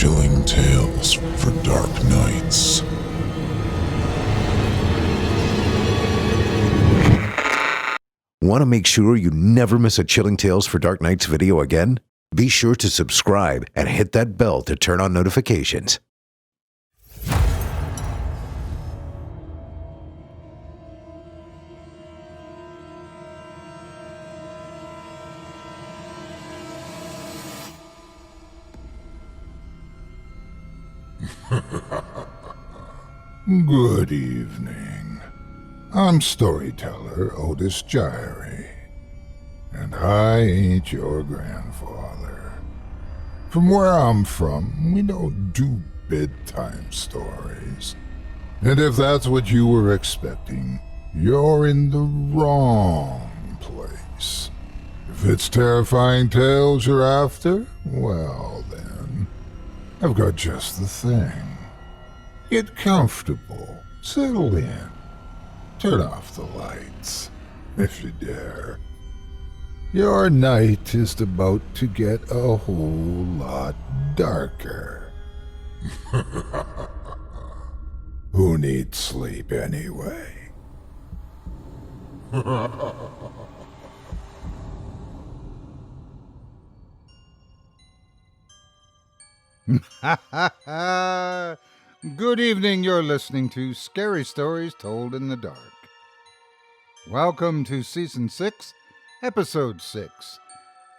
Chilling tales for dark nights. Want to make sure you never miss a Chilling Tales for Dark Nights video again? Be sure to subscribe and hit that bell to turn on notifications. Good evening. I'm storyteller Otis Jiry, and I ain't your grandfather. From where I'm from, we don't do bedtime stories. And if that's what you were expecting, you're in the wrong place. If it's terrifying tales you're after, well then, I've got just the thing. Get comfortable, settle in, turn off the lights, if you dare. Your night is about to get a whole lot darker. Who needs sleep anyway? Good evening, you're listening to Scary Stories Told in the Dark. Welcome to Season 6, Episode 6.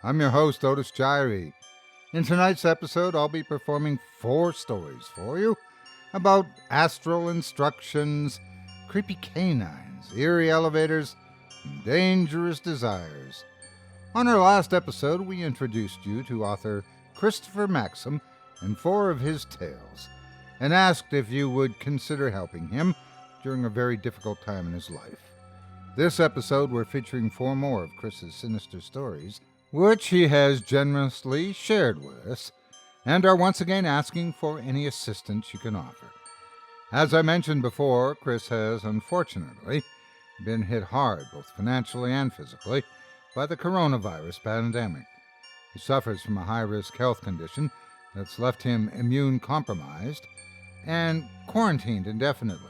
I'm your host, Otis Jiry. In tonight's episode, I'll be performing 4 stories for you about astral instructions, creepy canines, eerie elevators, and dangerous desires. On our last episode, we introduced you to author Christopher Maxim and 4 of his tales, and asked if you would consider helping him during a very difficult time in his life. This episode, we're featuring 4 more of Chris's sinister stories, which he has generously shared with us, and are once again asking for any assistance you can offer. As I mentioned before, Chris has, unfortunately, been hit hard, both financially and physically, by the coronavirus pandemic. He suffers from a high-risk health condition that's left him immune-compromised and quarantined indefinitely.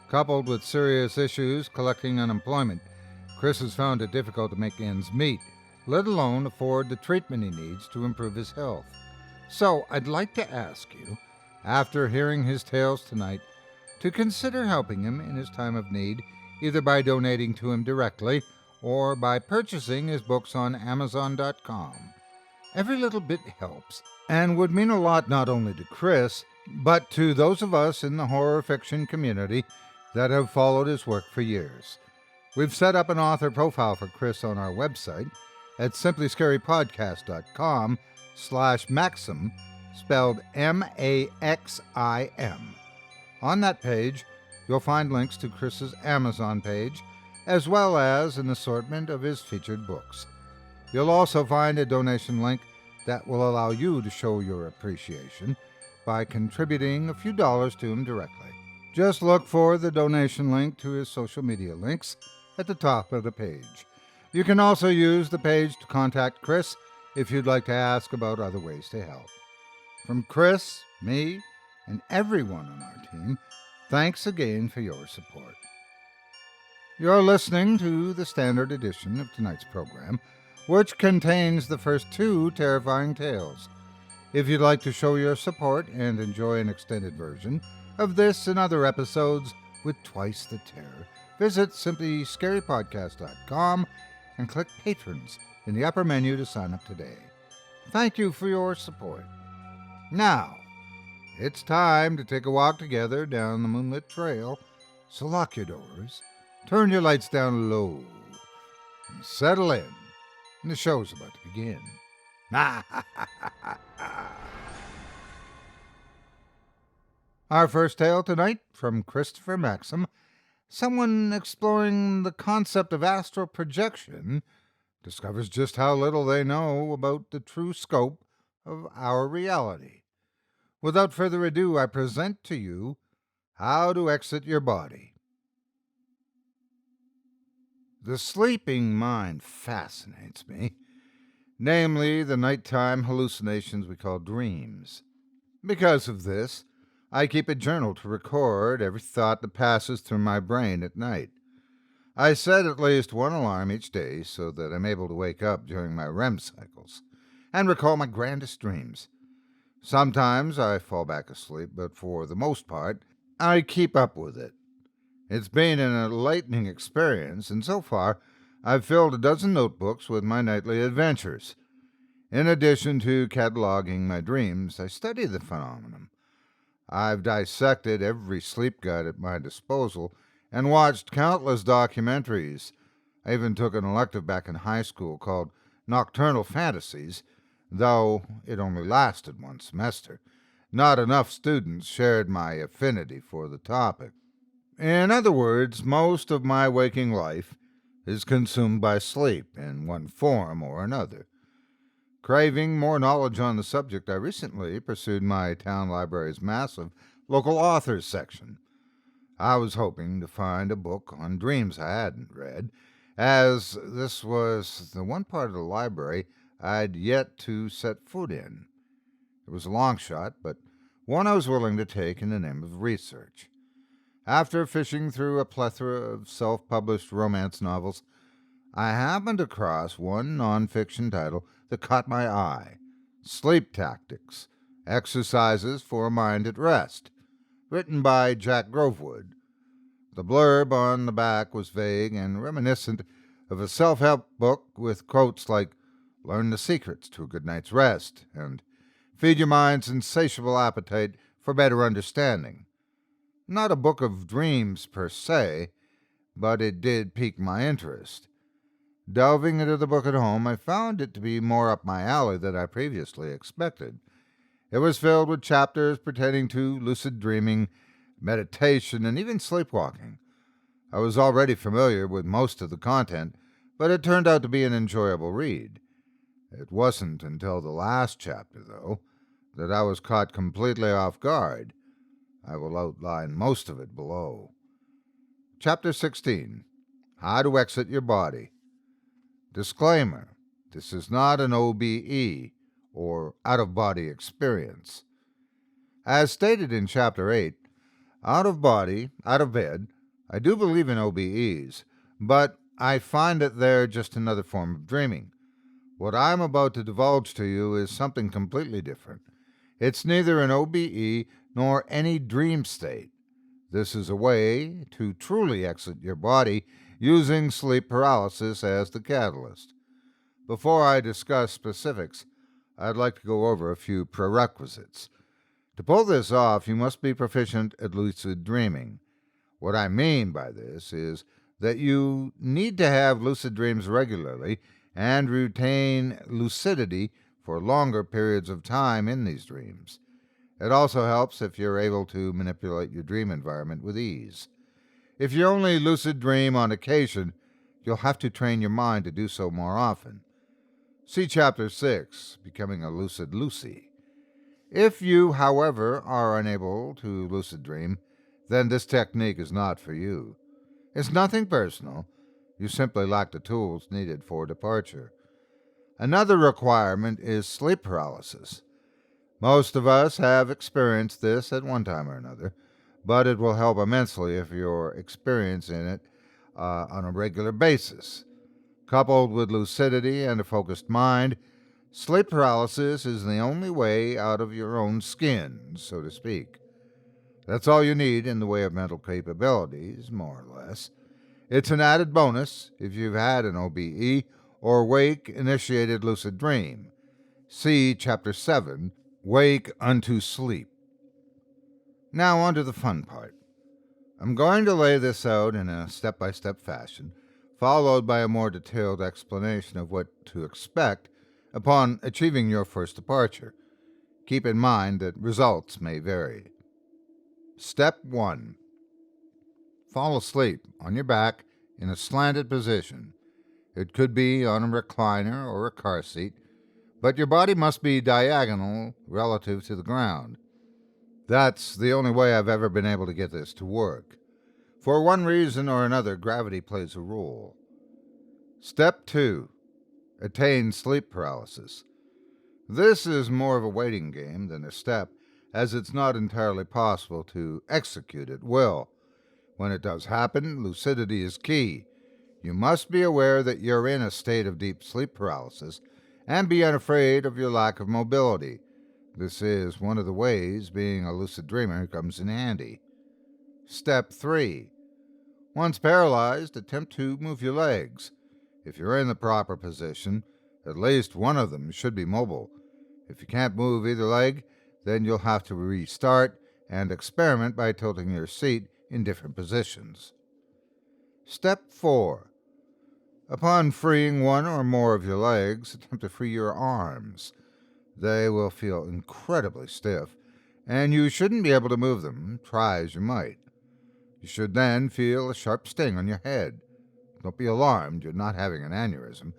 Coupled with serious issues collecting unemployment, Chris has found it difficult to make ends meet, let alone afford the treatment he needs to improve his health. So I'd like to ask you, after hearing his tales tonight, to consider helping him in his time of need, either by donating to him directly or by purchasing his books on Amazon.com. Every little bit helps, and would mean a lot not only to Chris, but to those of us in the horror fiction community that have followed his work for years. We've set up an author profile for Chris on our website at simplyscarypodcast.com/Maxim, spelled M-A-X-I-M. On that page, you'll find links to Chris's Amazon page, as well as an assortment of his featured books. You'll also find a donation link that will allow you to show your appreciation by contributing a few dollars to him directly. Just look for the donation link to his social media links at the top of the page. You can also use the page to contact Chris if you'd like to ask about other ways to help. From Chris, me, and everyone on our team, thanks again for your support. You're listening to the standard edition of tonight's program, which contains the first 2 terrifying tales. If you'd like to show your support and enjoy an extended version of this and other episodes with twice the terror, visit simplyscarypodcast.com and click Patrons in the upper menu to sign up today. Thank you for your support. Now, it's time to take a walk together down the moonlit trail, so lock your doors, turn your lights down low, and settle in. And the show's about to begin. Our first tale tonight from Christopher Maxim, someone exploring the concept of astral projection discovers just how little they know about the true scope of our reality. Without further ado, I present to you How to Exit Your Body. The sleeping mind fascinates me, namely the nighttime hallucinations we call dreams. Because of this, I keep a journal to record every thought that passes through my brain at night. I set at least one alarm each day so that I'm able to wake up during my REM cycles and recall my grandest dreams. Sometimes I fall back asleep, but for the most part, I keep up with it. It's been an enlightening experience, and so far, I've filled a dozen notebooks with my nightly adventures. In addition to cataloging my dreams, I study the phenomenon. I've dissected every sleep guide at my disposal and watched countless documentaries. I even took an elective back in high school called Nocturnal Fantasies, though it only lasted one semester. Not enough students shared my affinity for the topic. In other words, most of my waking life is consumed by sleep in one form or another. Craving more knowledge on the subject, I recently pursued my town library's massive local authors section. I was hoping to find a book on dreams I hadn't read, as this was the one part of the library I'd yet to set foot in. It was a long shot, but one I was willing to take in the name of research. After fishing through a plethora of self-published romance novels, I happened across one non-fiction title that caught my eye: Sleep Tactics, Exercises for a Mind at Rest, written by Jack Grovewood. The blurb on the back was vague and reminiscent of a self-help book with quotes like, "Learn the secrets to a good night's rest," and "Feed your mind's insatiable appetite for better understanding." Not a book of dreams per se, but it did pique my interest. Delving into the book at home, I found it to be more up my alley than I previously expected. It was filled with chapters pertaining to lucid dreaming, meditation, and even sleepwalking. I was already familiar with most of the content, but it turned out to be an enjoyable read. It wasn't until the last chapter, though, that I was caught completely off guard. I will outline most of it below. Chapter 16. How to Exit Your Body. Disclaimer: this is not an OBE, or out-of-body experience. As stated in Chapter 8, out of body, out of bed, I do believe in OBEs, but I find that they're just another form of dreaming. What I'm about to divulge to you is something completely different. It's neither an OBE nor any dream state. This is a way to truly exit your body using sleep paralysis as the catalyst. Before I discuss specifics, I'd like to go over a few prerequisites. To pull this off, you must be proficient at lucid dreaming. What I mean by this is that you need to have lucid dreams regularly and retain lucidity for longer periods of time in these dreams. It also helps if you're able to manipulate your dream environment with ease. If you only lucid dream on occasion, you'll have to train your mind to do so more often. See Chapter 6, Becoming a Lucid Lucy. If you, however, are unable to lucid dream, then this technique is not for you. It's nothing personal. You simply lack the tools needed for departure. Another requirement is sleep paralysis. Most of us have experienced this at one time or another, but it will help immensely if you're experiencing it on a regular basis. Coupled with lucidity and a focused mind, sleep paralysis is the only way out of your own skin, so to speak. That's all you need in the way of mental capabilities, more or less. It's an added bonus if you've had an OBE or wake-initiated lucid dream. See Chapter 7, Wake Unto Sleep. Now on to the fun part. I'm going to lay this out in a step-by-step fashion, followed by a more detailed explanation of what to expect upon achieving your first departure. Keep in mind that results may vary. Step 1. Fall asleep on your back in a slanted position. It could be on a recliner or a car seat, but your body must be diagonal relative to the ground. That's the only way I've ever been able to get this to work. For one reason or another, gravity plays a role. Step 2. Attain sleep paralysis. This is more of a waiting game than a step, as it's not entirely possible to execute at will. When it does happen, lucidity is key. You must be aware that you're in a state of deep sleep paralysis and be unafraid of your lack of mobility. This is one of the ways being a lucid dreamer comes in handy. Step 3. Once paralyzed, attempt to move your legs. If you're in the proper position, at least one of them should be mobile. If you can't move either leg, then you'll have to restart and experiment by tilting your seat in different positions. Step 4. Upon freeing one or more of your legs, attempt to free your arms. They will feel incredibly stiff, and you shouldn't be able to move them, try as you might. You should then feel a sharp sting on your head. Don't be alarmed, you're not having an aneurysm.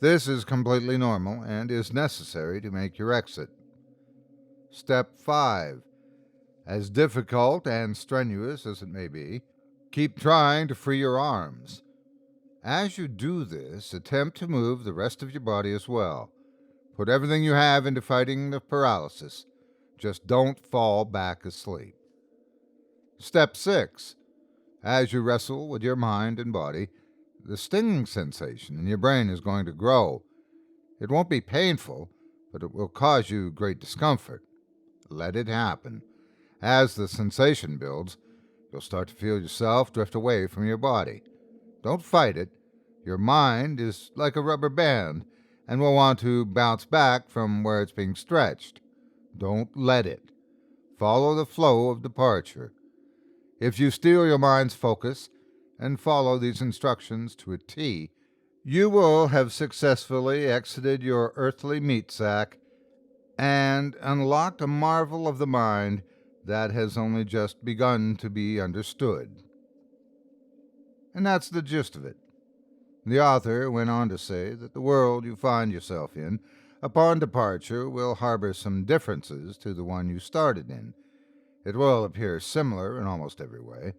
This is completely normal and is necessary to make your exit. Step 5. As difficult and strenuous as it may be, keep trying to free your arms. As you do this, attempt to move the rest of your body as well. Put everything you have into fighting the paralysis. Just don't fall back asleep. Step 6. As you wrestle with your mind and body, the stinging sensation in your brain is going to grow. It won't be painful, but it will cause you great discomfort. Let it happen. As the sensation builds, you'll start to feel yourself drift away from your body. Don't fight it. Your mind is like a rubber band and will want to bounce back from where it's being stretched. Don't let it. Follow the flow of departure. If you steal your mind's focus and follow these instructions to a T, you will have successfully exited your earthly meat sack and unlocked a marvel of the mind that has only just begun to be understood. And that's the gist of it. The author went on to say that the world you find yourself in upon departure will harbor some differences to the one you started in. It will appear similar in almost every way,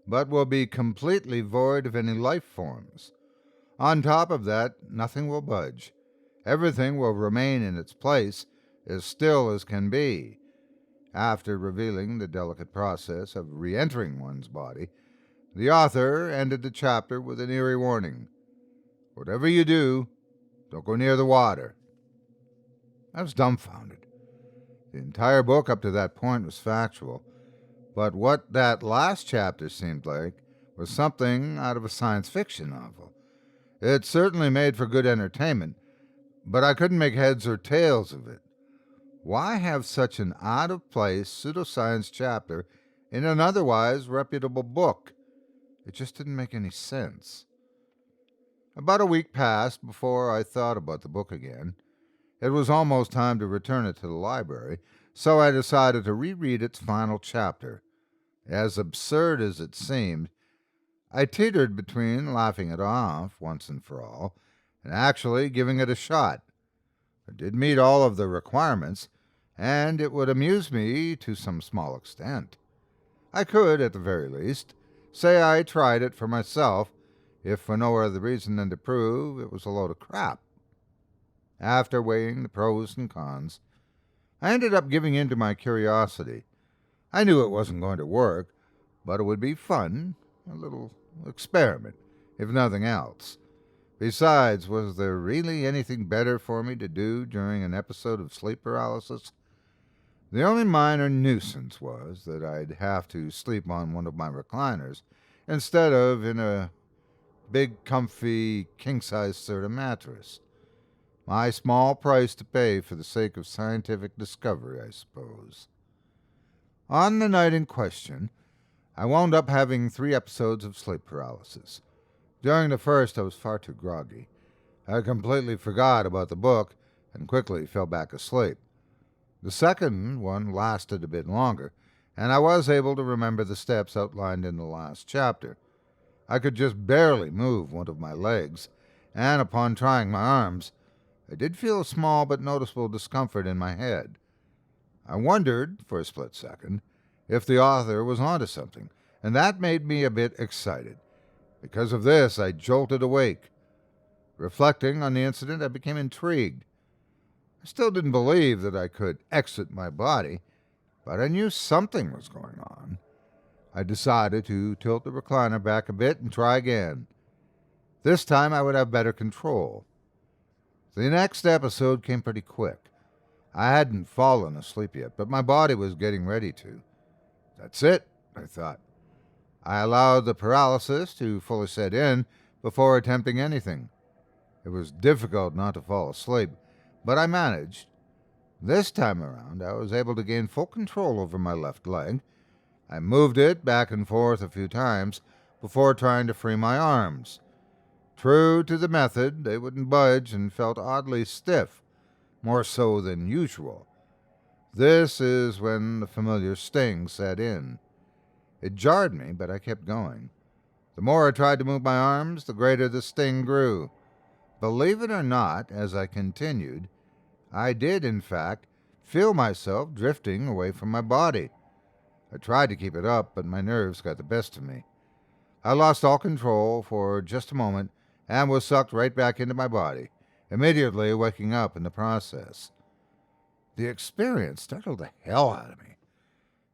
but will be completely void of any life forms. On top of that, nothing will budge. Everything will remain in its place, as still as can be. After revealing the delicate process of re-entering one's body, the author ended the chapter with an eerie warning. Whatever you do, don't go near the water. I was dumbfounded. The entire book up to that point was factual, but what that last chapter seemed like was something out of a science fiction novel. It certainly made for good entertainment, but I couldn't make heads or tails of it. Why have such an out-of-place pseudoscience chapter in an otherwise reputable book? It just didn't make any sense. About a week passed before I thought about the book again. It was almost time to return it to the library, so I decided to reread its final chapter. As absurd as it seemed, I teetered between laughing it off once and for all and actually giving it a shot. It did meet all of the requirements, and it would amuse me to some small extent. I could, at the very least, say I tried it for myself, if for no other reason than to prove it was a load of crap. After weighing the pros and cons, I ended up giving in to my curiosity. I knew it wasn't going to work, but it would be fun, a little experiment, if nothing else. Besides, was there really anything better for me to do during an episode of sleep paralysis? The only minor nuisance was that I'd have to sleep on one of my recliners instead of in a big, comfy, king-size Serta mattress. My small price to pay for the sake of scientific discovery, I suppose. On the night in question, I wound up having 3 episodes of sleep paralysis. During the first, I was far too groggy. I completely forgot about the book and quickly fell back asleep. The second one lasted a bit longer, and I was able to remember the steps outlined in the last chapter. I could just barely move one of my legs, and upon trying my arms, I did feel a small but noticeable discomfort in my head. I wondered, for a split second, if the author was onto something, and that made me a bit excited. Because of this, I jolted awake. Reflecting on the incident, I became intrigued. I still didn't believe that I could exit my body, but I knew something was going on. I decided to tilt the recliner back a bit and try again. This time I would have better control. The next episode came pretty quick. I hadn't fallen asleep yet, but my body was getting ready to. That's it, I thought. I allowed the paralysis to fully set in before attempting anything. It was difficult not to fall asleep, but I managed. This time around, I was able to gain full control over my left leg. I moved it back and forth a few times before trying to free my arms. True to the method, they wouldn't budge and felt oddly stiff, more so than usual. This is when the familiar sting set in. It jarred me, but I kept going. The more I tried to move my arms, the greater the sting grew. Believe it or not, as I continued, I did, in fact, feel myself drifting away from my body. I tried to keep it up, but my nerves got the best of me. I lost all control for just a moment and was sucked right back into my body, immediately waking up in the process. The experience startled the hell out of me.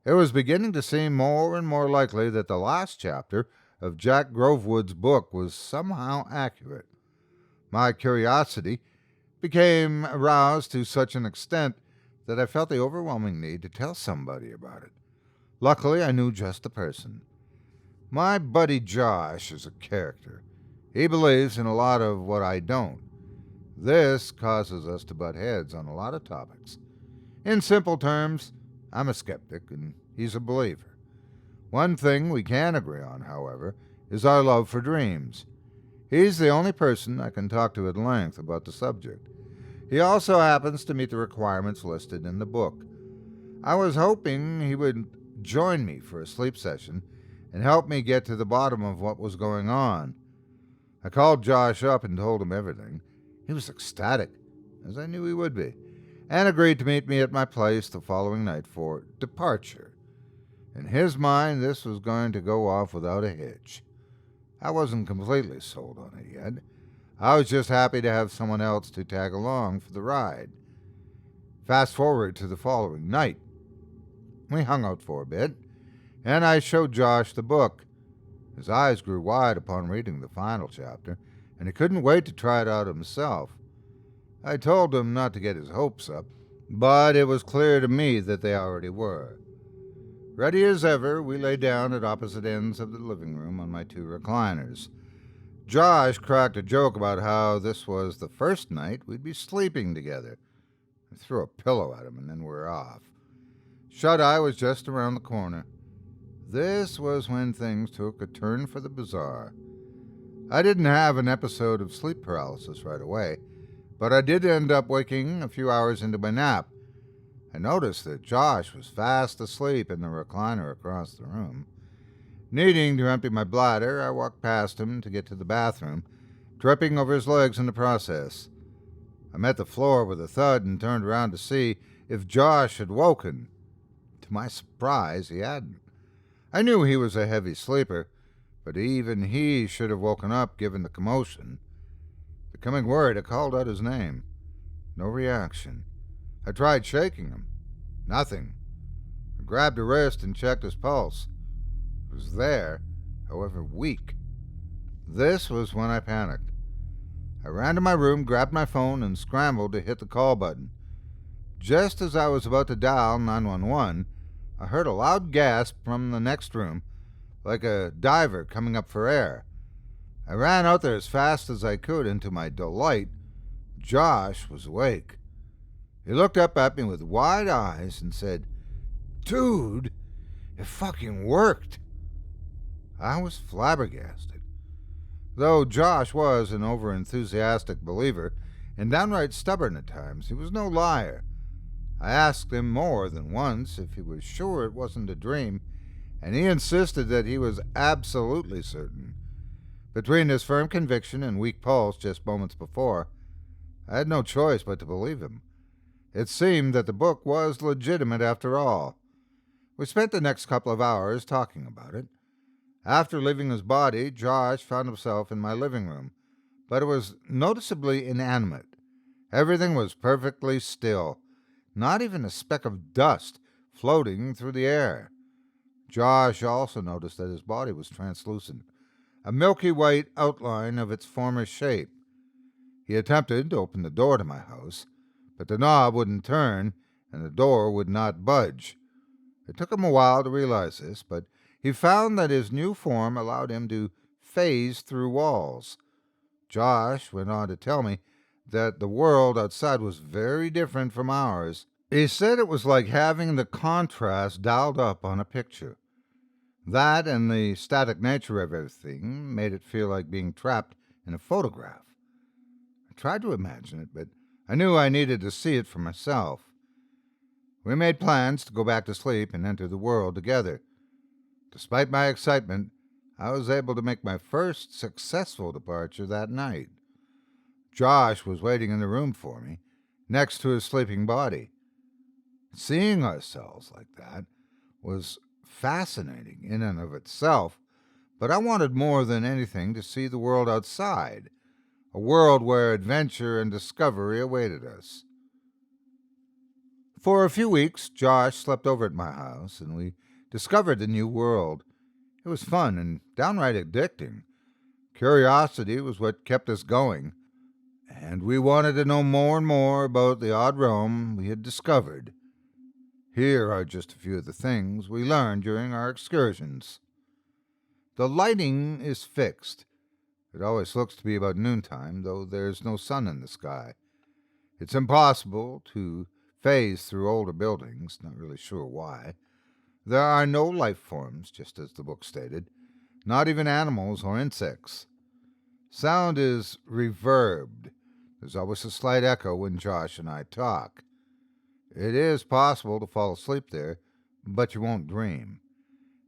It was beginning to seem more and more likely that the last chapter of Jack Grovewood's book was somehow accurate. My curiosity became aroused to such an extent that I felt the overwhelming need to tell somebody about it. Luckily, I knew just the person. My buddy Josh is a character. He believes in a lot of what I don't. This causes us to butt heads on a lot of topics. In simple terms, I'm a skeptic and he's a believer. One thing we can agree on, however, is our love for dreams. He's the only person I can talk to at length about the subject. He also happens to meet the requirements listed in the book. I was hoping he would join me for a sleep session and help me get to the bottom of what was going on. I called Josh up and told him everything. He was ecstatic, as I knew he would be, and agreed to meet me at my place the following night for departure. In his mind, this was going to go off without a hitch. I wasn't completely sold on it yet. I was just happy to have someone else to tag along for the ride. Fast forward to the following night. We hung out for a bit, and I showed Josh the book. His eyes grew wide upon reading the final chapter, and he couldn't wait to try it out himself. I told him not to get his hopes up, but it was clear to me that they already were. Ready as ever, we lay down at opposite ends of the living room on my two recliners. Josh cracked a joke about how this was the first night we'd be sleeping together. I threw a pillow at him and then we're off. Shut-eye was just around the corner. This was when things took a turn for the bizarre. I didn't have an episode of sleep paralysis right away, but I did end up waking a few hours into my nap. I noticed that Josh was fast asleep in the recliner across the room. Needing to empty my bladder, I walked past him to get to the bathroom, tripping over his legs in the process. I met the floor with a thud and turned around to see if Josh had woken. To my surprise, he hadn't. I knew he was a heavy sleeper, but even he should have woken up given the commotion. Becoming worried, I called out his name. No reaction. I tried shaking him. Nothing. I grabbed a wrist and checked his pulse. It was there, however weak. This was when I panicked. I ran to my room, grabbed my phone, and scrambled to hit the call button. Just as I was about to dial 911, I heard a loud gasp from the next room, like a diver coming up for air. I ran out there as fast as I could, and to my delight, Josh was awake. He looked up at me with wide eyes and said, "Dude, it fucking worked." I was flabbergasted. Though Josh was an over-enthusiastic believer and downright stubborn at times, he was no liar. I asked him more than once if he was sure it wasn't a dream, and he insisted that he was absolutely certain. Between his firm conviction and weak pulse just moments before, I had no choice but to believe him. It seemed that the book was legitimate after all. We spent the next couple of hours talking about it. After leaving his body, Josh found himself in my living room, but it was noticeably inanimate. Everything was perfectly still. Not even a speck of dust floating through the air. Josh also noticed that his body was translucent, a milky white outline of its former shape. He attempted to open the door to my house, but the knob wouldn't turn and the door would not budge. It took him a while to realize this, but he found that his new form allowed him to phase through walls. Josh went on to tell me that the world outside was very different from ours. He said it was like having the contrast dialed up on a picture. That and the static nature of everything made it feel like being trapped in a photograph. I tried to imagine it, but I knew I needed to see it for myself. We made plans to go back to sleep and enter the world together. Despite my excitement, I was able to make my first successful departure that night. Josh was waiting in the room for me, next to his sleeping body. Seeing ourselves like that was fascinating in and of itself, but I wanted more than anything to see the world outside, a world where adventure and discovery awaited us. For a few weeks, Josh slept over at my house, and we discovered the new world. It was fun and downright addicting. Curiosity was what kept us going, and we wanted to know more and more about the odd realm we had discovered. Here are just a few of the things we learned during our excursions. The lighting is fixed. It always looks to be about noontime, though there's no sun in the sky. It's impossible to phase through older buildings, not really sure why. There are no life forms, just as the book stated, not even animals or insects. Sound is reverbed. There's always a slight echo when Josh and I talk. It is possible to fall asleep there, but you won't dream.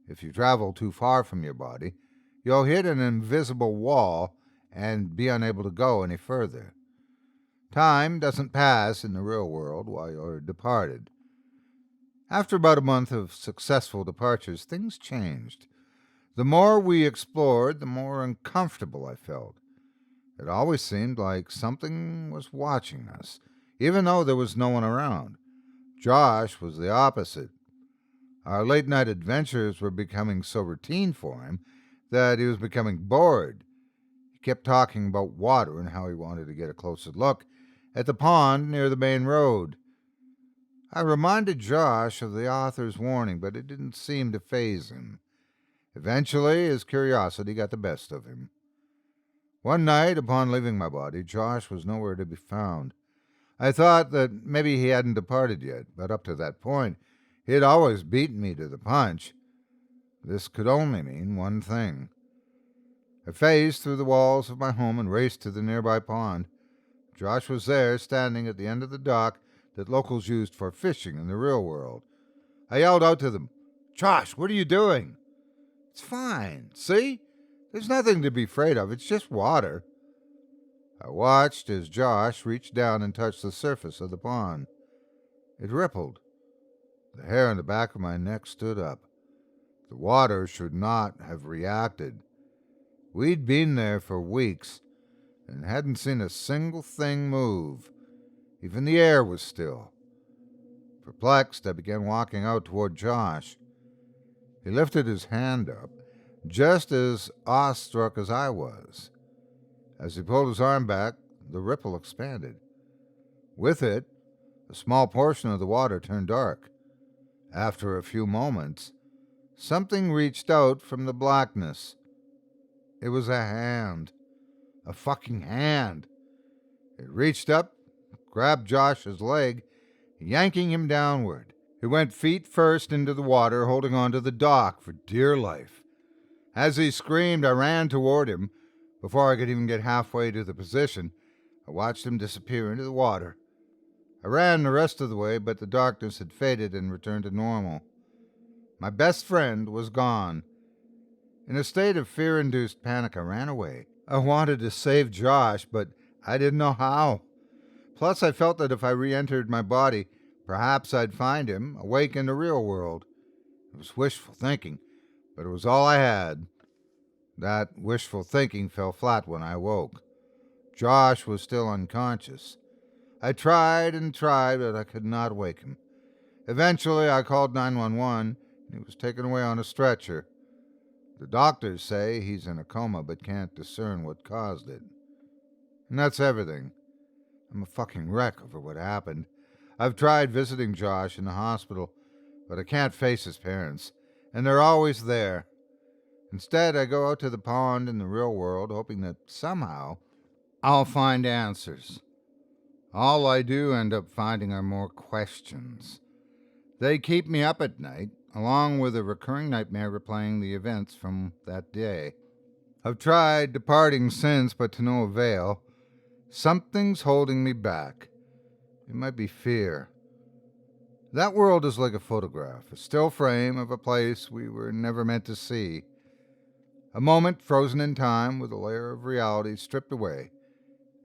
If you travel too far from your body, you'll hit an invisible wall and be unable to go any further. Time doesn't pass in the real world while you're departed. After about a month of successful departures, things changed. The more we explored, the more uncomfortable I felt. It always seemed like something was watching us, even though there was no one around. Josh was the opposite. Our late-night adventures were becoming so routine for him that he was becoming bored. He kept talking about water and how he wanted to get a closer look at the pond near the main road. I reminded Josh of the author's warning, but it didn't seem to faze him. Eventually, his curiosity got the best of him. One night, upon leaving my body, Josh was nowhere to be found. I thought that maybe he hadn't departed yet, but up to that point, he had always beaten me to the punch. This could only mean one thing. I phased through the walls of my home and raced to the nearby pond. Josh was there, standing at the end of the dock that locals used for fishing in the real world. I yelled out to them, "Josh, what are you doing?" "It's fine. See? There's nothing to be afraid of. It's just water." I watched as Josh reached down and touched the surface of the pond. It rippled. The hair on the back of my neck stood up. The water should not have reacted. We'd been there for weeks and hadn't seen a single thing move. Even the air was still. Perplexed, I began walking out toward Josh. He lifted his hand up, just as awestruck as I was. As he pulled his arm back, the ripple expanded. With it, a small portion of the water turned dark. After a few moments, something reached out from the blackness. It was a hand. A fucking hand. It reached up, grabbed Josh's leg, yanking him downward. He went feet first into the water, holding on to the dock for dear life. As he screamed, I ran toward him. Before I could even get halfway to the position, I watched him disappear into the water. I ran the rest of the way, but the darkness had faded and returned to normal. My best friend was gone. In a state of fear-induced panic, I ran away. I wanted to save Josh, but I didn't know how. Plus, I felt that if I re-entered my body, perhaps I'd find him, awake in the real world. It was wishful thinking, but it was all I had. That wishful thinking fell flat when I woke. Josh was still unconscious. I tried and tried, but I could not wake him. Eventually, I called 911, and he was taken away on a stretcher. The doctors say he's in a coma but can't discern what caused it. And that's everything. I'm a fucking wreck over what happened. I've tried visiting Josh in the hospital, but I can't face his parents, and they're always there. Instead, I go out to the pond in the real world, hoping that somehow I'll find answers. All I do end up finding are more questions. They keep me up at night, along with a recurring nightmare replaying the events from that day. I've tried departing since, but to no avail. Something's holding me back. It might be fear. That world is like a photograph, a still frame of a place we were never meant to see. A moment frozen in time with a layer of reality stripped away,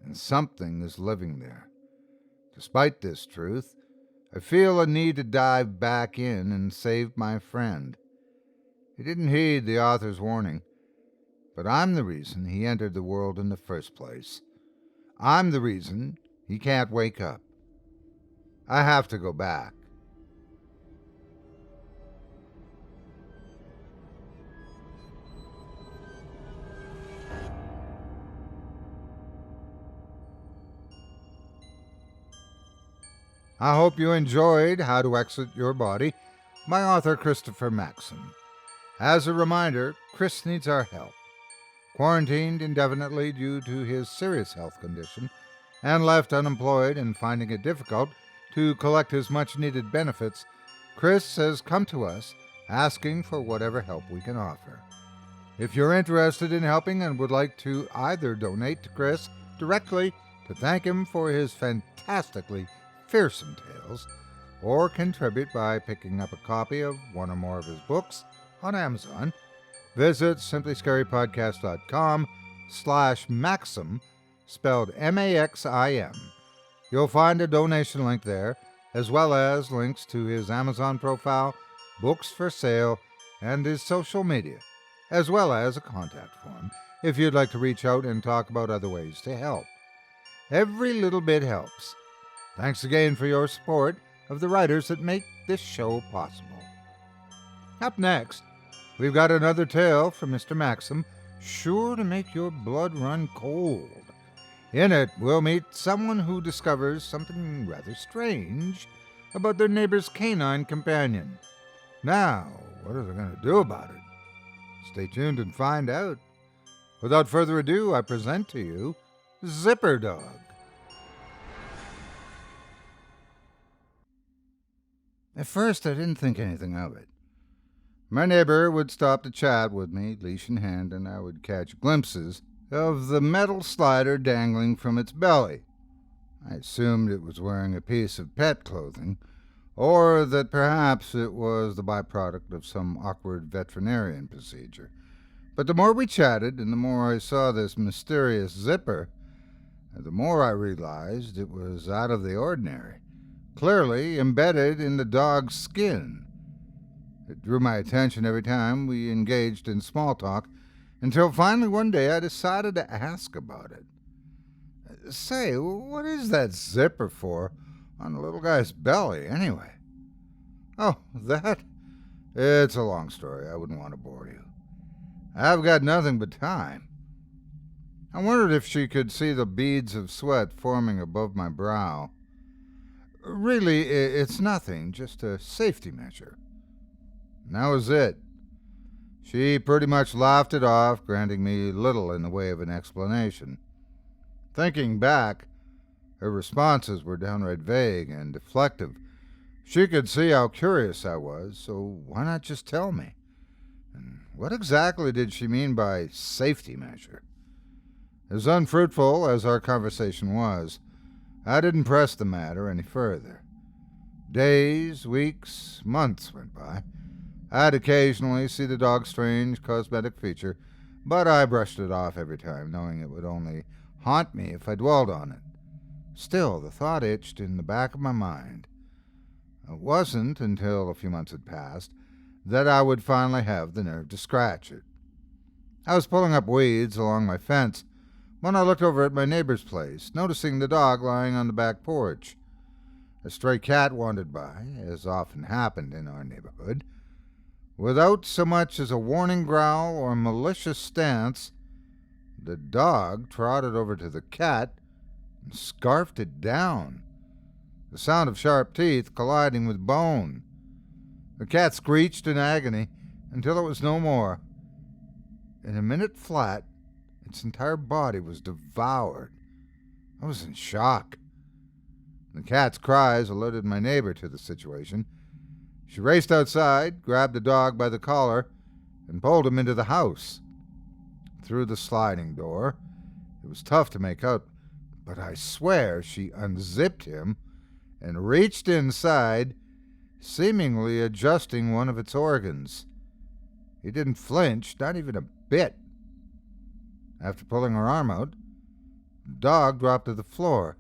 and something is living there. Despite this truth, I feel a need to dive back in and save my friend. He didn't heed the author's warning, but I'm the reason he entered the world in the first place. I'm the reason he can't wake up. I have to go back. I hope you enjoyed How to Exit Your Body by author Christopher Maxim. As a reminder, Chris needs our help. Quarantined indefinitely due to his serious health condition, and left unemployed and finding it difficult to collect his much-needed benefits, Chris has come to us asking for whatever help we can offer. If you're interested in helping and would like to either donate to Chris directly to thank him for his fantastically fearsome tales, or contribute by picking up a copy of one or more of his books on Amazon, visit simplyscarypodcast.com/Maxim, spelled Maxim. You'll find a donation link there, as well as links to his Amazon profile, books for sale, and his social media, as well as a contact form if you'd like to reach out and talk about other ways to help. Every little bit helps. Thanks again for your support of the writers that make this show possible. Up next, we've got another tale from Mr. Maxim, sure to make your blood run cold. In it, we'll meet someone who discovers something rather strange about their neighbor's canine companion. Now, what are they going to do about it? Stay tuned and find out. Without further ado, I present to you Zipper Dog. At first, I didn't think anything of it. My neighbor would stop to chat with me, leash in hand, and I would catch glimpses of the metal slider dangling from its belly. I assumed it was wearing a piece of pet clothing, or that perhaps it was the byproduct of some awkward veterinarian procedure. But the more we chatted, and the more I saw this mysterious zipper, the more I realized it was out of the ordinary, clearly embedded in the dog's skin. It drew my attention every time we engaged in small talk, until finally one day I decided to ask about it. Say, what is that zipper for on the little guy's belly, anyway? Oh, that? It's a long story. I wouldn't want to bore you. I've got nothing but time. I wondered if she could see the beads of sweat forming above my brow. Really, it's nothing, just a safety measure. And that was it. She pretty much laughed it off, granting me little in the way of an explanation. Thinking back, her responses were downright vague and deflective. She could see how curious I was, so why not just tell me? And what exactly did she mean by safety measure? As unfruitful as our conversation was, I didn't press the matter any further. Days, weeks, months went by. I'd occasionally see the dog's strange cosmetic feature, but I brushed it off every time, knowing it would only haunt me if I dwelled on it. Still, the thought itched in the back of my mind. It wasn't until a few months had passed that I would finally have the nerve to scratch it. I was pulling up weeds along my fence when I looked over at my neighbor's place, noticing the dog lying on the back porch. A stray cat wandered by, as often happened in our neighborhood. Without so much as a warning growl or malicious stance, the dog trotted over to the cat and scarfed it down, the sound of sharp teeth colliding with bone. The cat screeched in agony until it was no more. In a minute flat, its entire body was devoured. I was in shock. The cat's cries alerted my neighbor to the situation. She raced outside, grabbed the dog by the collar, and pulled him into the house. Through the sliding door, it was tough to make out, but I swear she unzipped him and reached inside, seemingly adjusting one of its organs. He didn't flinch, not even a bit. After pulling her arm out, the dog dropped to the floor,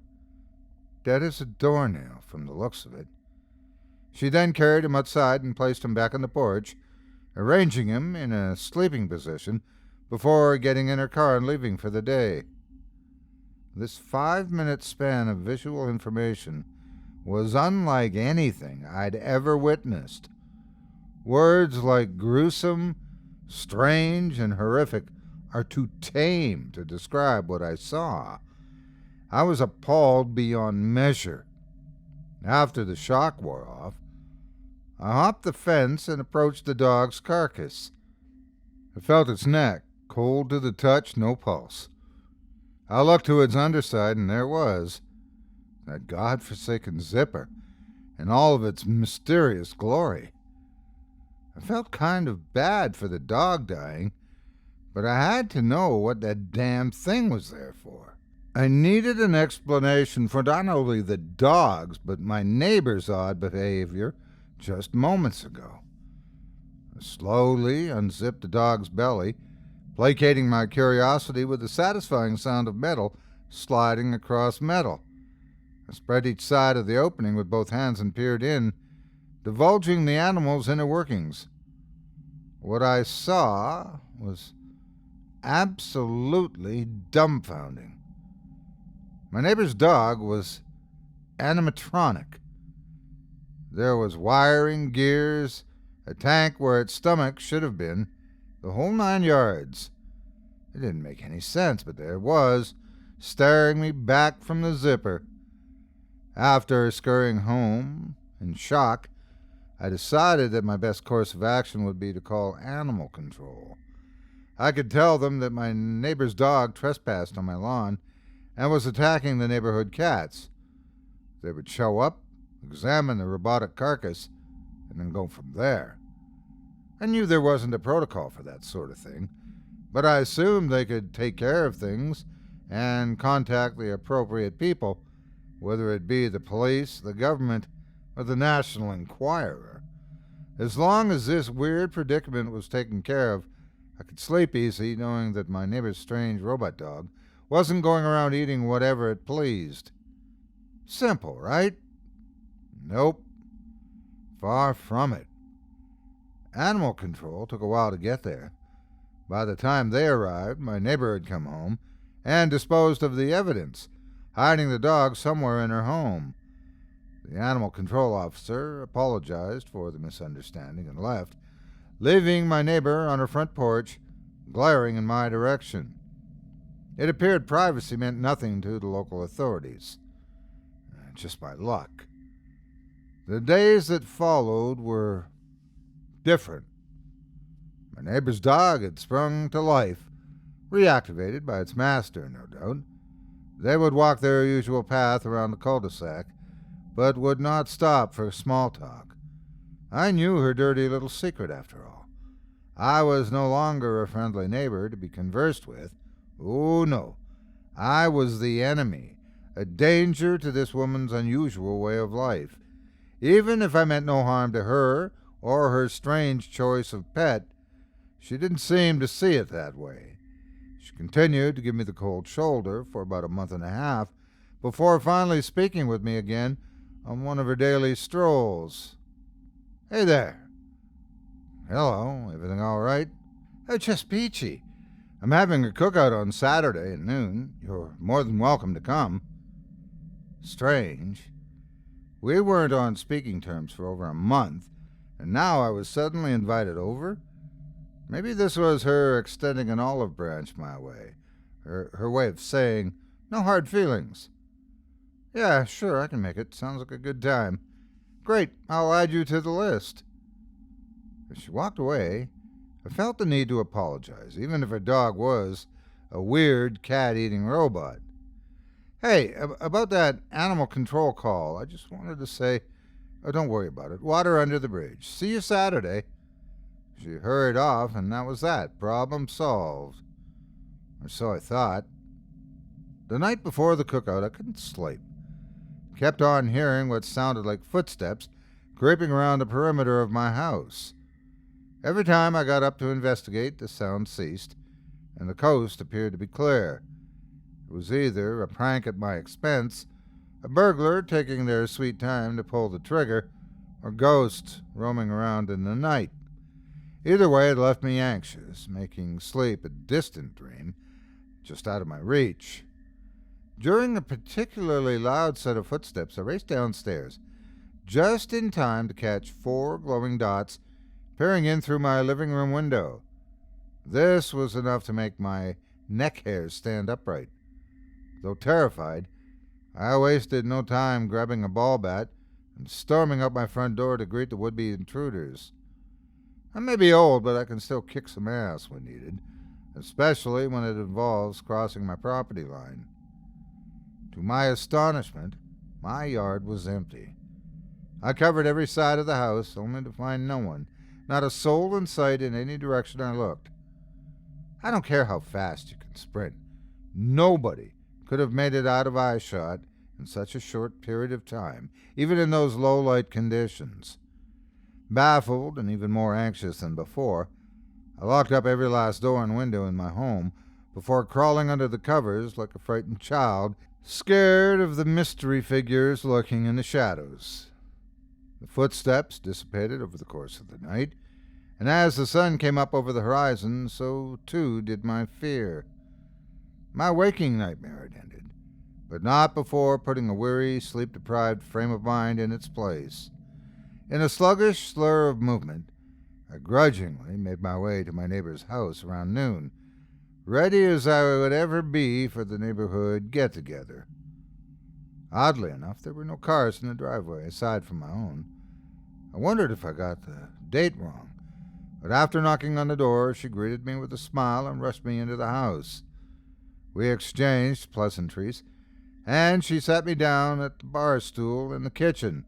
dead as a doornail from the looks of it. She then carried him outside and placed him back on the porch, arranging him in a sleeping position before getting in her car and leaving for the day. This 5-minute span of visual information was unlike anything I'd ever witnessed. Words like gruesome, strange, and horrific are too tame to describe what I saw. I was appalled beyond measure. After the shock wore off, I hopped the fence and approached the dog's carcass. I felt its neck, cold to the touch, no pulse. I looked to its underside, and there it was, that God-forsaken zipper, in all of its mysterious glory. I felt kind of bad for the dog dying, but I had to know what that damn thing was there for. I needed an explanation for not only the dog's, but my neighbor's odd behavior just moments ago. I slowly unzipped the dog's belly, placating my curiosity with the satisfying sound of metal sliding across metal. I spread each side of the opening with both hands and peered in, divulging the animal's inner workings. What I saw was absolutely dumbfounding. My neighbor's dog was animatronic. There was wiring, gears, a tank where its stomach should have been, the whole 9 yards. It didn't make any sense, but there it was, staring me back from the zipper. After scurrying home in shock, I decided that my best course of action would be to call animal control. I could tell them that my neighbor's dog trespassed on my lawn and was attacking the neighborhood cats. They would show up, examine the robotic carcass, and then go from there. I knew there wasn't a protocol for that sort of thing, but I assumed they could take care of things and contact the appropriate people, whether it be the police, the government, or the National Enquirer. As long as this weird predicament was taken care of, I could sleep easy knowing that my neighbor's strange robot dog wasn't going around eating whatever it pleased. Simple, right? Nope. Far from it. Animal control took a while to get there. By the time they arrived, my neighbor had come home and disposed of the evidence, hiding the dog somewhere in her home. The animal control officer apologized for the misunderstanding and left, leaving my neighbor on her front porch, glaring in my direction. It appeared privacy meant nothing to the local authorities. Just by luck. The days that followed were different. My neighbor's dog had sprung to life, reactivated by its master, no doubt. They would walk their usual path around the cul-de-sac, but would not stop for small talk. I knew her dirty little secret, after all. I was no longer a friendly neighbor to be conversed with. Oh, no. I was the enemy, a danger to this woman's unusual way of life. Even if I meant no harm to her or her strange choice of pet, she didn't seem to see it that way. She continued to give me the cold shoulder for about a month and a half before finally speaking with me again on one of her daily strolls. "Hey there." "Hello, everything all right?" "Just peachy. I'm having a cookout on Saturday at noon. You're more than welcome to come." Strange. We weren't on speaking terms for over a month, and now I was suddenly invited over? Maybe this was her extending an olive branch my way. Her way of saying, no hard feelings. Yeah, sure, I can make it. Sounds like a good time. Great, I'll add you to the list. As she walked away, I felt the need to apologize, even if her dog was a weird cat-eating robot. Hey, about that animal control call, I just wanted to say, oh, don't worry about it. Water under the bridge. See you Saturday. She hurried off, and that was that. Problem solved. Or so I thought. The night before the cookout, I couldn't sleep. Kept on hearing what sounded like footsteps creeping around the perimeter of my house. Every time I got up to investigate, the sound ceased, and the coast appeared to be clear. It was either a prank at my expense, a burglar taking their sweet time to pull the trigger, or ghosts roaming around in the night. Either way, it left me anxious, making sleep a distant dream, just out of my reach. During a particularly loud set of footsteps, I raced downstairs, just in time to catch 4 glowing dots peering in through my living room window. This was enough to make my neck hairs stand upright. Though terrified, I wasted no time grabbing a ball bat and storming up my front door to greet the would-be intruders. I may be old, but I can still kick some ass when needed, especially when it involves crossing my property line. To my astonishment, my yard was empty. I covered every side of the house, only to find no one, not a soul in sight in any direction I looked. I don't care how fast you can sprint. Nobody could have made it out of eyeshot in such a short period of time, even in those low-light conditions. Baffled and even more anxious than before, I locked up every last door and window in my home before crawling under the covers like a frightened child, scared of the mystery figures lurking in the shadows. The footsteps dissipated over the course of the night, and as the sun came up over the horizon, so too did my fear. My waking nightmare had ended, but not before putting a weary, sleep-deprived frame of mind in its place. In a sluggish slur of movement, I grudgingly made my way to my neighbor's house around noon, ready as I would ever be for the neighborhood get-together. Oddly enough, there were no cars in the driveway aside from my own. I wondered if I got the date wrong, but after knocking on the door, she greeted me with a smile and rushed me into the house. We exchanged pleasantries, and she sat me down at the bar stool in the kitchen.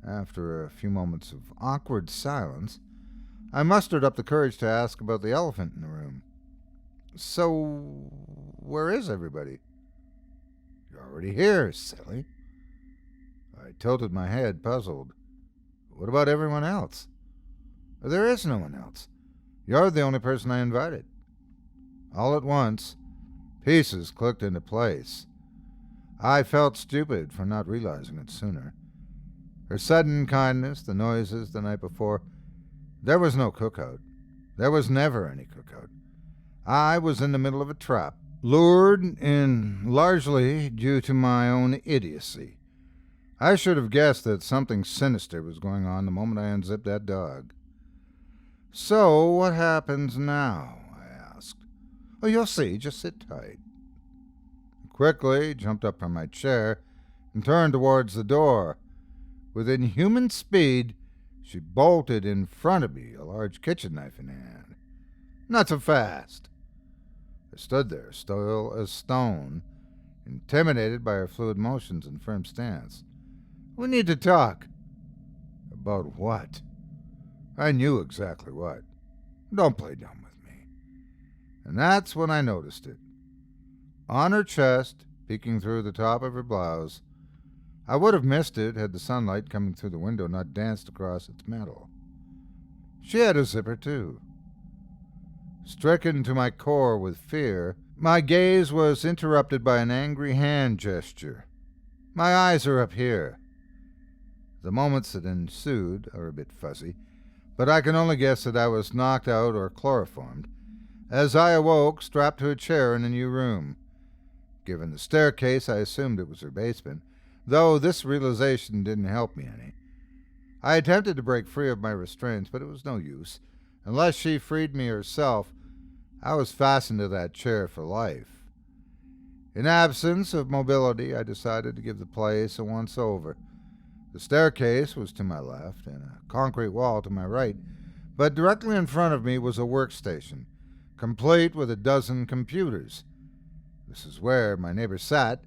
After a few moments of awkward silence, I mustered up the courage to ask about the elephant in the room. So, where is everybody? You're already here, silly. I tilted my head, puzzled. What about everyone else? There is no one else. You're the only person I invited. All at once, pieces clicked into place. I felt stupid for not realizing it sooner. Her sudden kindness, the noises the night before. There was no cookout. There was never any cookout. I was in the middle of a trap, lured in largely due to my own idiocy. I should have guessed that something sinister was going on the moment I unzipped that dog. So, what happens now? I asked. Oh, you'll see. Just sit tight. I quickly jumped up from my chair and turned towards the door. With inhuman speed, she bolted in front of me, a large kitchen knife in hand. Not so fast. I stood there, still as stone, intimidated by her fluid motions and firm stance. We need to talk. About what? I knew exactly what. Don't play dumb with me. And that's when I noticed it. On her chest, peeking through the top of her blouse, I would have missed it had the sunlight coming through the window not danced across its metal. She had a zipper, too. Stricken to my core with fear, my gaze was interrupted by an angry hand gesture. My eyes are up here. The moments that ensued are a bit fuzzy, but I can only guess that I was knocked out or chloroformed, as I awoke strapped to a chair in a new room. Given the staircase, I assumed it was her basement, though this realization didn't help me any. I attempted to break free of my restraints, but it was no use. Unless she freed me herself, I was fastened to that chair for life. In absence of mobility, I decided to give the place a once-over. The staircase was to my left and a concrete wall to my right, but directly in front of me was a workstation, complete with a dozen computers. This is where my neighbor sat,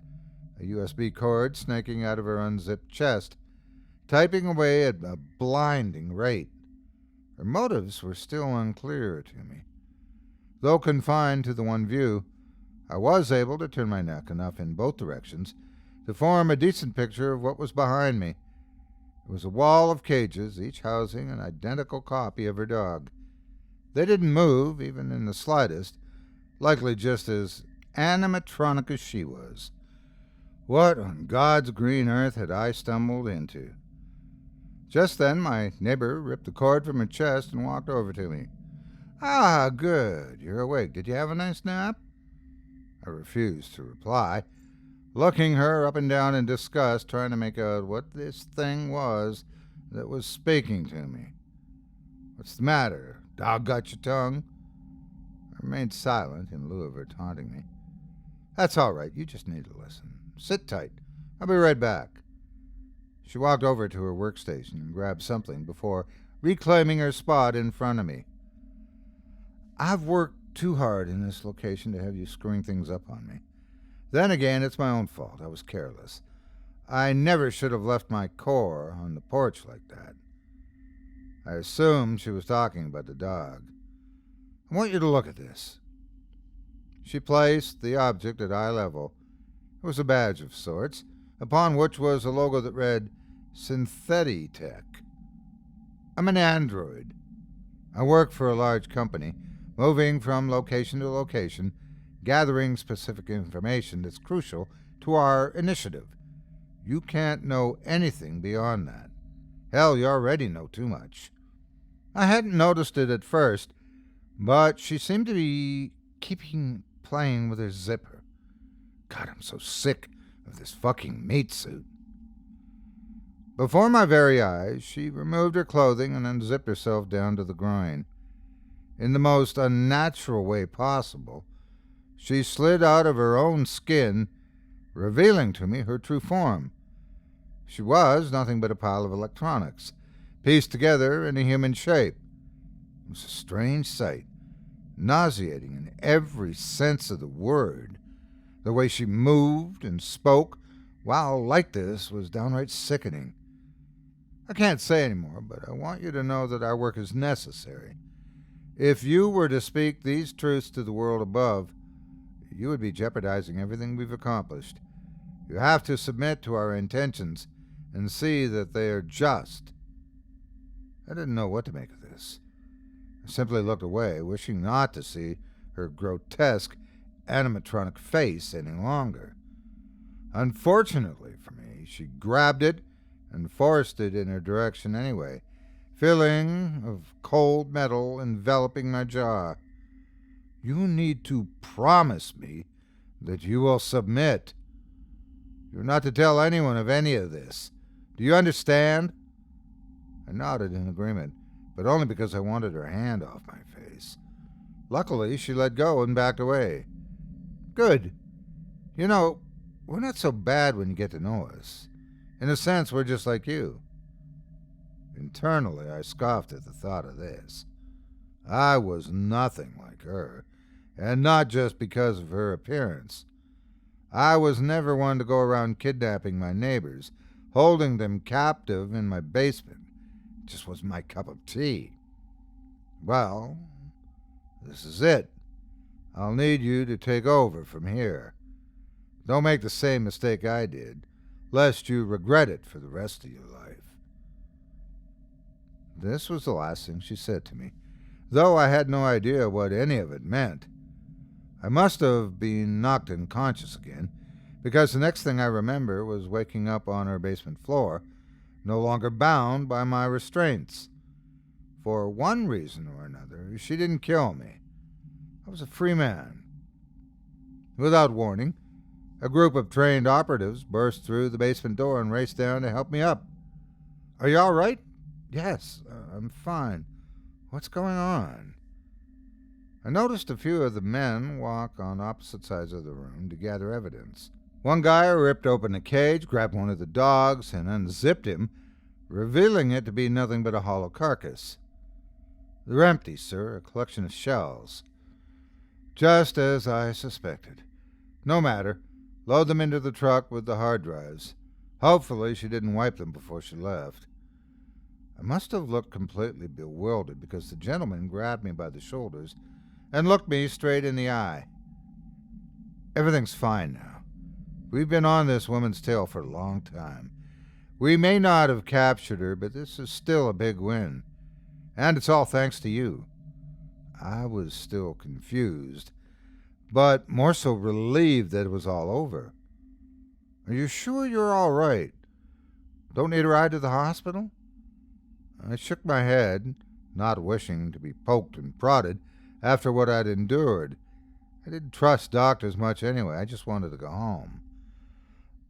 a USB cord snaking out of her unzipped chest, typing away at a blinding rate. Her motives were still unclear to me. Though confined to the one view, I was able to turn my neck enough in both directions to form a decent picture of what was behind me. It was a wall of cages, each housing an identical copy of her dog. They didn't move, even in the slightest, likely just as animatronic as she was. What on God's green earth had I stumbled into? Just then my neighbor ripped the cord from her chest and walked over to me. "Ah, good. You're awake. Did you have a nice nap?" I refused to reply, looking her up and down in disgust, trying to make out what this thing was that was speaking to me. "What's the matter? Dog got your tongue?" I remained silent in lieu of her taunting me. "That's all right. You just need to listen. Sit tight. I'll be right back." She walked over to her workstation and grabbed something before reclaiming her spot in front of me. "I've worked too hard in this location to have you screwing things up on me. Then again, it's my own fault. I was careless. I never should have left my core on the porch like that." I assumed she was talking about the dog. "I want you to look at this." She placed the object at eye level. It was a badge of sorts, upon which was a logo that read, "Syntheti-Tech." I'm an android. I work for a large company, moving from location to location, gathering specific information that's crucial to our initiative. You can't know anything beyond that. Hell, you already know too much. I hadn't noticed it at first, but she seemed to be playing with her zipper. God, I'm so sick of this fucking meat suit. Before my very eyes, she removed her clothing and unzipped herself down to the groin. In the most unnatural way possible, she slid out of her own skin, revealing to me her true form. She was nothing but a pile of electronics, pieced together in a human shape. It was a strange sight, nauseating in every sense of the word. The way she moved and spoke while like this was downright sickening. I can't say any more, but I want you to know that our work is necessary. If you were to speak these truths to the world above, you would be jeopardizing everything we've accomplished. You have to submit to our intentions and see that they are just. I didn't know what to make of this. I simply looked away, wishing not to see her grotesque animatronic face any longer. Unfortunately for me, she grabbed it and forced it in her direction anyway, feeling of cold metal enveloping my jaw. "You need to promise me that you will submit. You're not to tell anyone of any of this. Do you understand?" I nodded in agreement, but only because I wanted her hand off my face. Luckily, she let go and backed away. "Good. You know, we're not so bad when you get to know us. In a sense, we're just like you." Internally, I scoffed at the thought of this. I was nothing like her, and not just because of her appearance. I was never one to go around kidnapping my neighbors, holding them captive in my basement. It just wasn't my cup of tea. Well, this is it. I'll need you to take over from here. Don't make the same mistake I did, lest you regret it for the rest of your life. This was the last thing she said to me, though I had no idea what any of it meant. I must have been knocked unconscious again, because the next thing I remember was waking up on her basement floor, no longer bound by my restraints. For one reason or another, she didn't kill me. I was a free man. Without warning, A group of trained operatives burst through the basement door and raced down to help me up. "Are you all right?" "Yes, I'm fine. What's going on?" I noticed a few of the men walk on opposite sides of the room to gather evidence. One guy ripped open a cage, grabbed one of the dogs, and unzipped him, revealing it to be nothing but a hollow carcass. "They're empty, sir, a collection of shells." "Just as I suspected. No matter. Load them into the truck with the hard drives. Hopefully she didn't wipe them before she left." I must have looked completely bewildered because the gentleman grabbed me by the shoulders and looked me straight in the eye. "Everything's fine now. We've been on this woman's tail for a long time. We may not have captured her, but this is still a big win. And it's all thanks to you." I was still confused, but more so relieved that it was all over. "Are you sure you're all right? Don't need a ride to the hospital?" I shook my head, not wishing to be poked and prodded after what I'd endured. I didn't trust doctors much anyway. I just wanted to go home.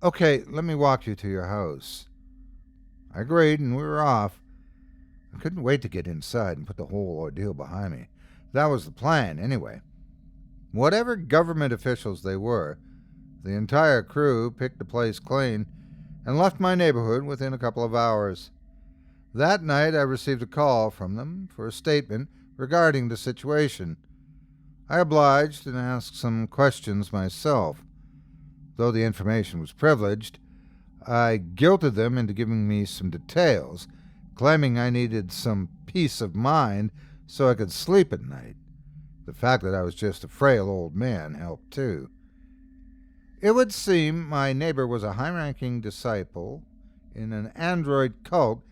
"Okay, let me walk you to your house." I agreed, and we were off. I couldn't wait to get inside and put the whole ordeal behind me. That was the plan, anyway. Whatever government officials they were, the entire crew picked the place clean and left my neighborhood within a couple of hours. That night I received a call from them for a statement regarding the situation. I obliged and asked some questions myself. Though the information was privileged, I guilted them into giving me some details, claiming I needed some peace of mind so I could sleep at night. The fact that I was just a frail old man helped too. It would seem my neighbor was a high-ranking disciple in an android cult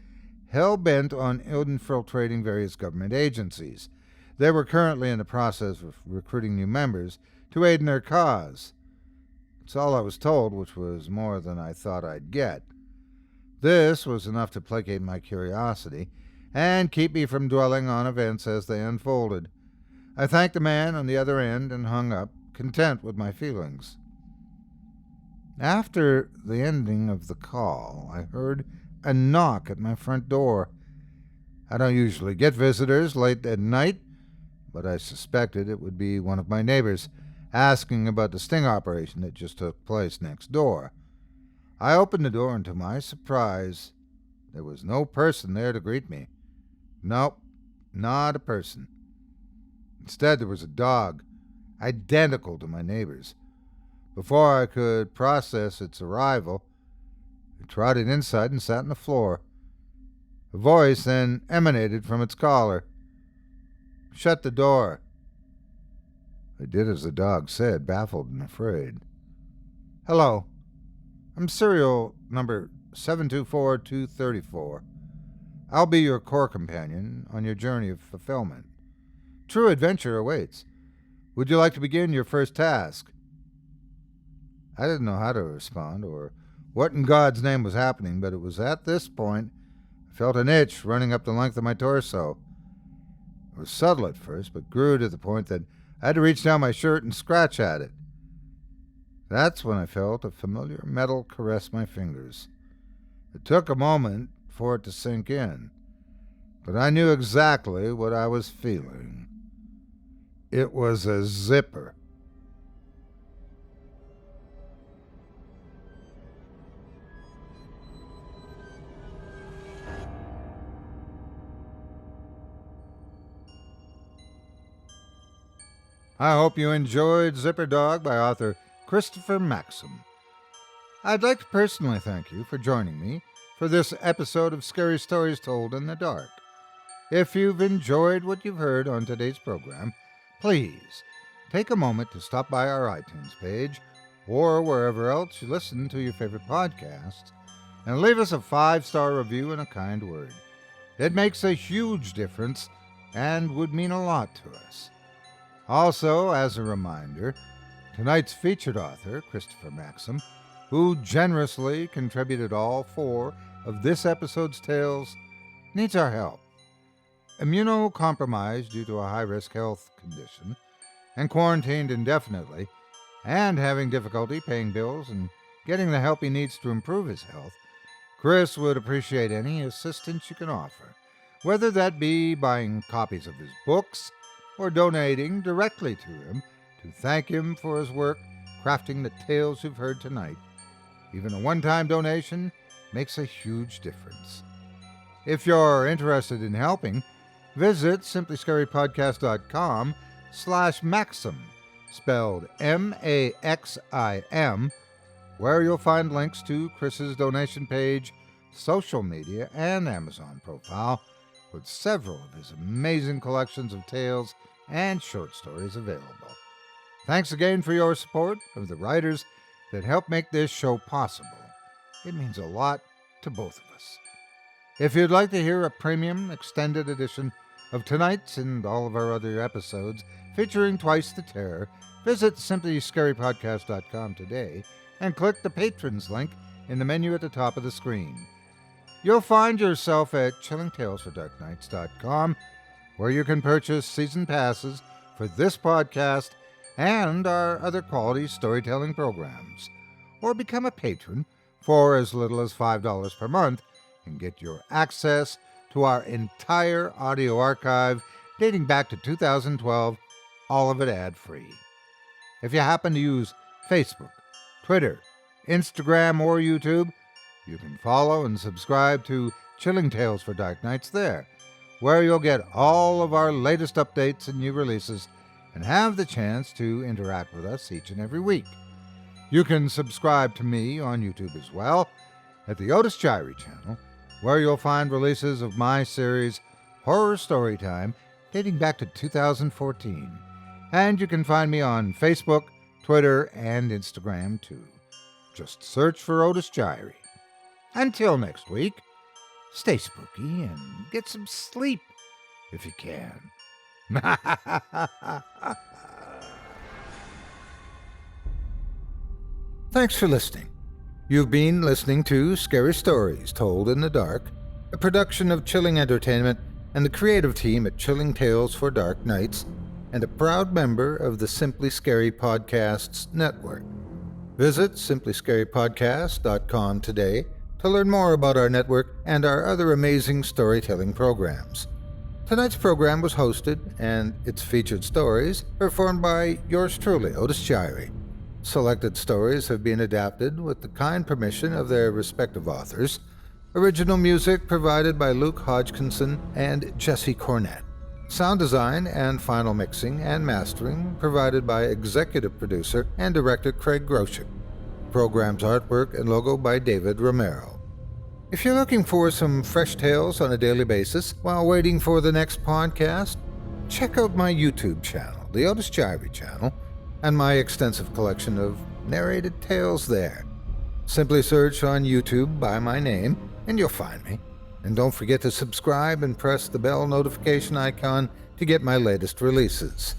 hell-bent on infiltrating various government agencies. They were currently in the process of recruiting new members to aid in their cause. That's all I was told, which was more than I thought I'd get. This was enough to placate my curiosity and keep me from dwelling on events as they unfolded. I thanked the man on the other end and hung up, content with my feelings. After the ending of the call, I heard a knock at my front door. I don't usually get visitors late at night, but I suspected it would be one of my neighbors asking about the sting operation that just took place next door. I opened the door, and to my surprise, there was no person there to greet me. Nope, not a person. Instead, there was a dog, identical to my neighbor's. Before I could process its arrival, it trotted inside and sat on the floor. A voice then emanated from its collar. "Shut the door." I did as the dog said, baffled and afraid. "Hello. I'm serial number 724234. I'll be your core companion on your journey of fulfillment. True adventure awaits. Would you like to begin your first task?" I didn't know how to respond or what in God's name was happening, but it was at this point I felt an itch running up the length of my torso. It was subtle at first, but grew to the point that I had to reach down my shirt and scratch at it. That's when I felt a familiar metal caress my fingers. It took a moment for it to sink in, but I knew exactly what I was feeling. It was a zipper. I hope you enjoyed Zipper Dog by author Christopher Maxim. I'd like to personally thank you for joining me for this episode of Scary Stories Told in the Dark. If you've enjoyed what you've heard on today's program, please take a moment to stop by our iTunes page or wherever else you listen to your favorite podcasts and leave us a 5-star review and a kind word. It makes a huge difference and would mean a lot to us. Also, as a reminder, tonight's featured author, Christopher Maxim, who generously contributed all 4 of this episode's tales, needs our help. Immunocompromised due to a high-risk health condition and quarantined indefinitely, and having difficulty paying bills and getting the help he needs to improve his health, Chris would appreciate any assistance you can offer, whether that be buying copies of his books or donating directly to him to thank him for his work crafting the tales you've heard tonight. Even a one-time donation makes a huge difference. If you're interested in helping, visit simplyscarypodcast.com/Maxim, spelled MAXIM, where you'll find links to Chris's donation page, social media, and Amazon profile, with several of his amazing collections of tales and short stories available. Thanks again for your support of the writers that help make this show possible. It means a lot to both of us. If you'd like to hear a premium extended edition of tonight's and all of our other episodes featuring Twice the Terror, visit simplyscarypodcast.com today and click the Patrons link in the menu at the top of the screen. You'll find yourself at chillingtalesfordarknights.com, where you can purchase season passes for this podcast and our other quality storytelling programs, or become a patron for as little as $5 per month and get your access to our entire audio archive dating back to 2012, all of it ad-free. If you happen to use Facebook, Twitter, Instagram, or YouTube, you can follow and subscribe to Chilling Tales for Dark Nights there, where you'll get all of our latest updates and new releases and have the chance to interact with us each and every week. You can subscribe to me on YouTube as well at the Otis Jiry channel, where you'll find releases of my series Horror Storytime dating back to 2014. And you can find me on Facebook, Twitter, and Instagram too. Just search for Otis Jiry. Until next week, stay spooky and get some sleep if you can. Thanks for listening. You've been listening to Scary Stories Told in the Dark, a production of Chilling Entertainment and the creative team at Chilling Tales for Dark Nights, and a proud member of the Simply Scary Podcasts network. Visit simplyscarypodcast.com today to learn more about our network and our other amazing storytelling programs. Tonight's program was hosted, and its featured stories performed by yours truly, Otis Jiry. Selected stories have been adapted with the kind permission of their respective authors. Original music provided by Luke Hodgkinson and Jesse Cornett. Sound design and final mixing and mastering provided by executive producer and director Craig Groshek. Program's artwork and logo by David Romero. If you're looking for some fresh tales on a daily basis while waiting for the next podcast, check out my YouTube channel, the Otis Jiry channel, and my extensive collection of narrated tales there. Simply search on YouTube by my name, and you'll find me. And don't forget to subscribe and press the bell notification icon to get my latest releases.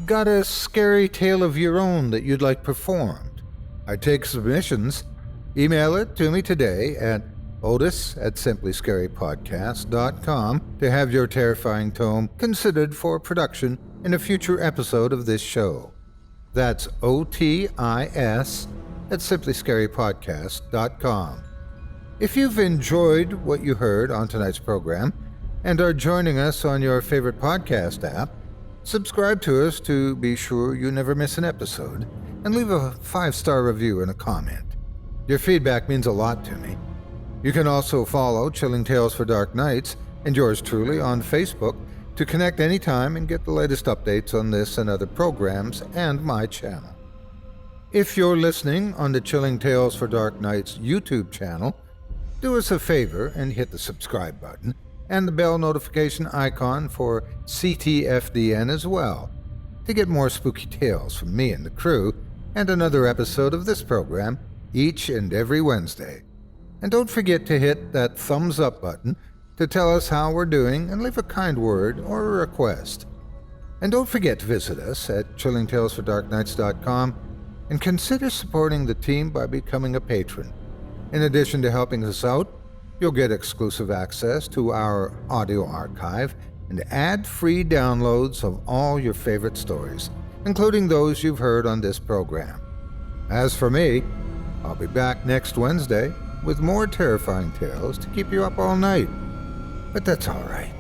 Got a scary tale of your own that you'd like performed? I take submissions. Email it to me today at otis@simplyscarypodcast.com to have your terrifying tome considered for production in a future episode of this show. That's otis@simplyscarypodcast.com. If you've enjoyed what you heard on tonight's program and are joining us on your favorite podcast app, subscribe to us to be sure you never miss an episode, and leave a 5-star review and a comment. Your feedback means a lot to me. You can also follow Chilling Tales for Dark Nights and yours truly on Facebook to connect anytime and get the latest updates on this and other programs and my channel. If you're listening on the Chilling Tales for Dark Nights YouTube channel, do us a favor and hit the subscribe button and the bell notification icon for ctfdn as well to get more spooky tales from me and the crew and another episode of this program each and every Wednesday. And don't forget to hit that thumbs up button to tell us how we're doing and leave a kind word or a request. And don't forget to visit us at chillingtalesfordarknights.com and consider supporting the team by becoming a patron. In addition to helping us out, you'll get exclusive access to our audio archive and ad-free downloads of all your favorite stories, including those you've heard on this program. As for me, I'll be back next Wednesday with more terrifying tales to keep you up all night. But that's all right.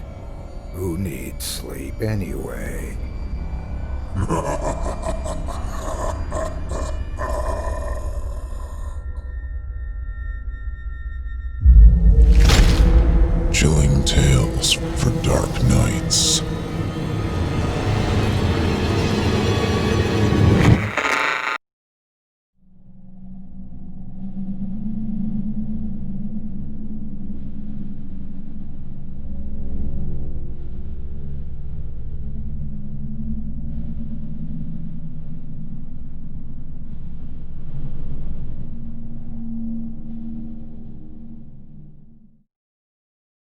Who needs sleep anyway? Chilling tales for dark nights.